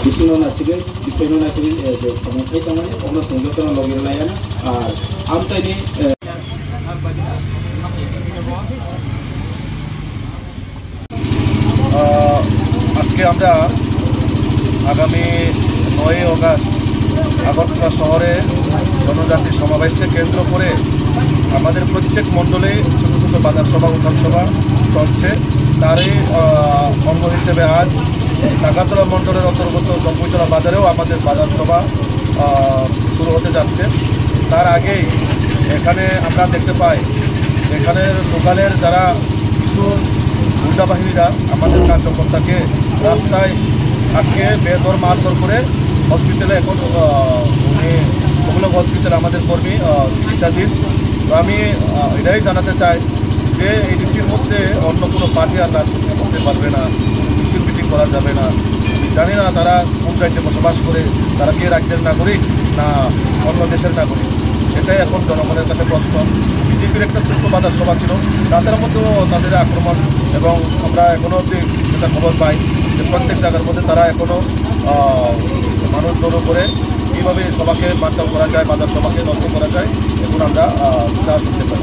बिसिनो नासिगोन बिसिनो नासिगोन जो समथाय तमाने अब्ला संजोबना लगिरलायाना আর আমতাইনি আজকে আমরা আগামী 9 অগাস্ট আগরতলা শহরে জনজাতি সমাবেশকে কেন্দ্র করে আমাদের প্রত্যেক মণ্ডলে ছোটো ছোটো বাজার সভা উঠান সভা চলছে। তারই অঙ্গ হিসেবে আজ টাকাতলা মণ্ডলের অন্তর্গত জম্পুইতলা বাজারেও আমাদের বাজার সভা শুরু হতে যাচ্ছে। তার আগেই এখানে আমরা দেখতে পাই এখানে লোকালের যারা কিছু গুন্ডা বাহিনীরা আমাদের কার্যকর্তাকে রাস্তায় আটকে বেদর মারধর করে হসপিটালে এখন উনি ওগুলো হসপিটালে আমাদের কর্মী চিকিৎসাধীন। তো আমি এটাই জানাতে চাই যে এই ডিসির মধ্যে অন্য কোনো পার্টি আর রাজনীতি করতে পারবে না, মিছিল মিটিং করা যাবে না। জানি না তারা কোন রাজ্যে বসবাস করে, তারা কি রাজ্যের নাগরিক না অন্য দেশের নাগরিক, এটাই এখন জনগণের কাছে প্রশ্ন। বিজেপির একটা ছোট্ট বাজার সভা ছিল, তাদের মধ্যেও তাদের আক্রমণ এবং আমরা এখনও অবধি যেটা খবর পাই যে প্রত্যেক জায়গার মধ্যে তারা এখনও মানুষ জড়ো করে কীভাবে সভাকে বাঞ্চাল করা যায়, বাজার সভাকে নষ্ট করা যায়, এখন আমরা তা শুনতে পাই।